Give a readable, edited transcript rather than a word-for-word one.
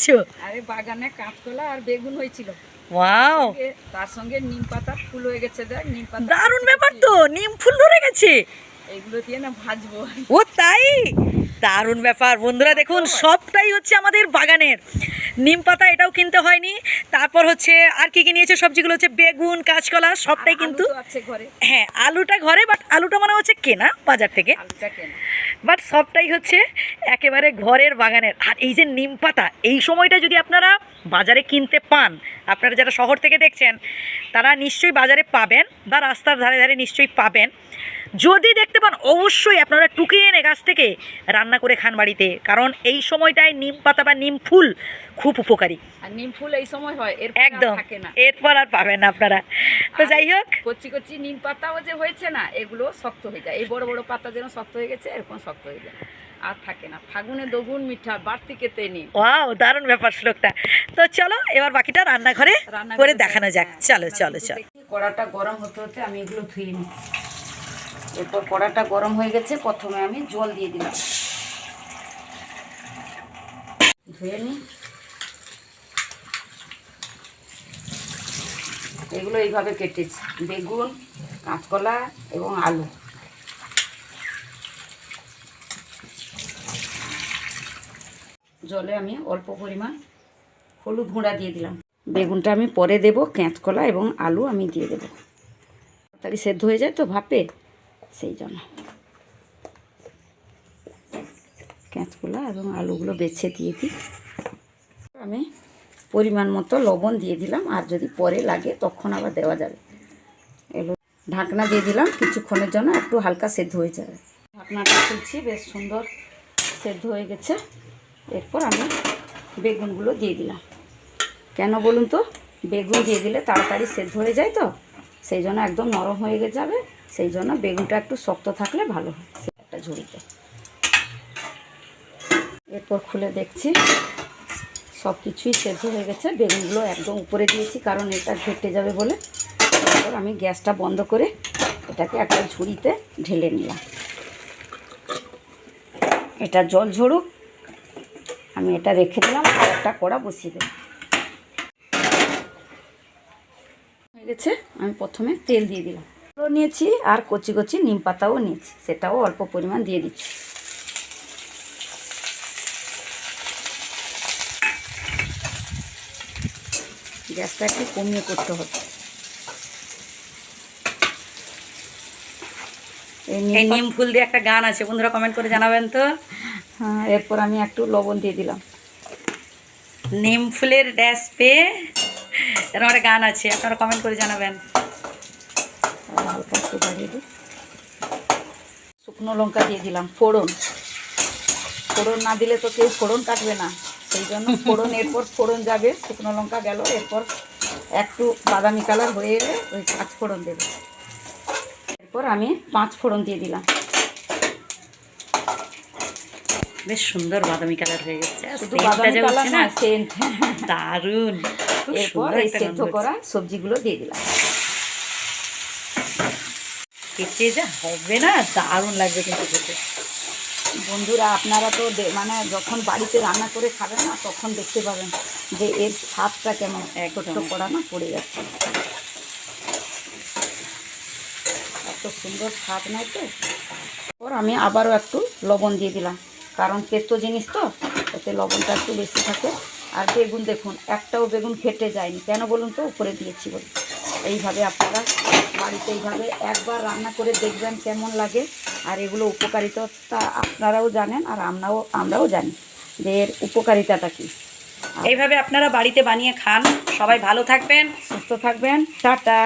করছো? আরে বাগানে কাঁচকলা আর বেগুন হয়েছিল, ওয়াও, তার সঙ্গে নিম পাতা ফুল হয়ে গেছে। দেখ নিম পাতা, দারুণ ব্যাপার তো, নিম ফুল ধরে গেছে। এইগুলো দিয়ে না ভাজবো। ও তাই, দারুণ ব্যাপার বন্ধুরা। দেখুন সবটাই হচ্ছে আমাদের বাগানের। নিম পাতা এটাও কিনতে হয়নি। তারপর হচ্ছে আর কি কি নিয়েছে, সবজিগুলো হচ্ছে বেগুন, কাঁচকলা, সবটাই কিন্তু আছে ঘরে। হ্যাঁ, আলুটা ঘরে, বাট আলুটা মানে হচ্ছে কেনা বাজার থেকে, আলুটা কেনা, বাট সবটাই হচ্ছে একেবারে ঘরের বাগানের। আর এই যে নিম পাতা, এই সময়টা যদি আপনারা বাজারে কিনতে পান, আপনারা যারা শহর থেকে দেখছেন তারা নিশ্চয়ই বাজারে পাবেন বা রাস্তার ধারে ধারে নিশ্চয়ই পাবেন। যদি দেখতে পান অবশ্যই আপনারা টুকিয়ে এনে গাছ থেকে রান্না করে খান বাড়িতে, কারণ এই সময়টায় নিম পাতা বা নিম ফুল খুব উপকারী। আর নিম ফুল এই সময় হয়, একদম থাকে না, এরপর আর পাবেন না আপনারা। তো যাই হোক, কচি কচি নিম পাতাও যে হয়েছে না, এগুলো শক্ত হয়ে যায়। এই বড় বড় পাতা যেন শক্ত হয়ে গেছে, এরকম শক্ত হয়ে যায়, আর থাকে না। ফাগুনে দগুন মিঠা, বাড়তি কেতে নিম। ওয়াও, দারুণ ব্যাপার শ্লোকটা। তো চলো এবার বাকিটা রান্নাঘরে করে দেখানো যাক। চলো চলো চলো। কড়াটা গরম হতে হতে আমি এগুলো ধুয়ে নিই। এরপর কড়াটা গরম হয়ে গেছে, প্রথমে আমি জল দিয়ে দিলাম, ধুয়ে নিই। এগুলো এইভাবে কেটেছি, বেগুন, কাঁচকলা এবং আলু। জলে আমি অল্প পরিমাণ হলুদ গুঁড়া দিয়ে দিলাম। বেগুনটা আমি পরে দেব, কাঁচকলা এবং আলু আমি দিয়ে দেব, তাড়াতাড়ি সেদ্ধ হয়ে যায় তো ভাপে, সেই জন্য কাঁচকলা এবং আলুগুলো বেছে দিয়ে দিই। আমি পরিমাণ মতো লবণ দিয়ে দিলাম, আর যদি পরে লাগে তখন আবার দেওয়া যাবে। এগুলো ঢাকনা দিয়ে দিলাম কিছুক্ষণের জন্য, একটু হালকা সেদ্ধ হয়ে যাবে। ঢাকনাটা খুলছি, বেশ সুন্দর সেদ্ধ হয়ে গেছে। এরপর আমি বেগুনগুলো দিয়ে দিলাম। কেন বলুন তো, বেগুন দিয়ে দিলে তাড়াতাড়ি সেদ্ধ হয়ে যায় তো, সেই জন্য একদম নরম হয়ে যাবে, সেই জন্য বেগুনটা একটু শক্ত থাকলে ভালো হয় একটা ঝুড়িতে। এরপর খুলে দেখছি সব কিছুই সেদ্ধ হয়ে গেছে। বেগুনগুলো একদম উপরে দিয়েছি, কারণ এটা ঘেটে যাবে বলে। এরপর আমি গ্যাসটা বন্ধ করে এটাকে একটা ঝুড়িতে ঢেলে নিলাম। এটা জল ঝরুক, আমি এটা রেখে দিলাম, আর একটা কড়া বসিয়ে দেব। হয়ে গেছে, আমি প্রথমে তেল দিয়ে দিলাম, নিয়েছি আর কচি কচি নিম পাতাও নিয়েছি, সেটাও অল্প পরিমাণ দিয়ে দিচ্ছি। গ্যাসটা একটু কমিয়ে করতে হবে। এই নিম ফুল দিয়ে একটা গান আছে, বন্ধুরা কমেন্ট করে জানাবেন তো। হ্যাঁ, এরপর আমি একটু লবণ দিয়ে দিলাম। নিম ফুলের ড্যাশ পেয়ে এরকম একটা গান আছে, আপনারা কমেন্ট করে জানাবেন। হালকা একটু বাড়িয়ে দিই। শুকনো লঙ্কা দিয়ে দিলাম, ফোড়ন। ফোড়ন না দিলে তো কেউ ফোড়ন কাটবে না, সেই জন্য ফোড়ন। এরপর ফোড়ন যাবে, শুকনো লঙ্কা গেল, এরপর একটু বাদামি কালার হয়ে এলে ওই 5 ফোড়ন দেবে। এরপর আমি 5 ফোড়ন দিয়ে দিলাম। বেশ সুন্দর বাদামি কালার হয়ে গেছে, শুধু বাদামি কালার না, সেন্ট দারুণ। এরপর এই সেদ্ধ করা সবজিগুলো দিয়ে দিলাম। খেতে যা হবে না, দারুণ লাগবে কিন্তু খেতে। বন্ধুরা আপনারা তো মানে যখন বাড়িতে রান্না করে খাবেন না, তখন দেখতে পাবেন যে এর স্বাদটা কেমন। একটু কড়া না পড়ে যাচ্ছে, এত সুন্দর স্বাদ নয় তো। ওর আমি আবারও একটু লবণ দিয়ে দিলাম, কারণ তেতো জিনিস তো, এতে লবণটা একটু বেশি থাকে। আর বেগুন দেখুন, একটাও বেগুন ফেটে যায়নি, কেন বলুন তো, উপরে দিয়েছি বলে। এইভাবে আপনারা বাড়িতে এইভাবে একবার রান্না করে দেখবেন কেমন লাগে। আর এগুলো উপকারিতা আপনারাও জানেন, আর আমরাও জানি যে এর উপকারিতাটা কী। এইভাবে আপনারা বাড়িতে বানিয়ে খান। সবাই ভালো থাকবেন, সুস্থ থাকবেন, টাটা।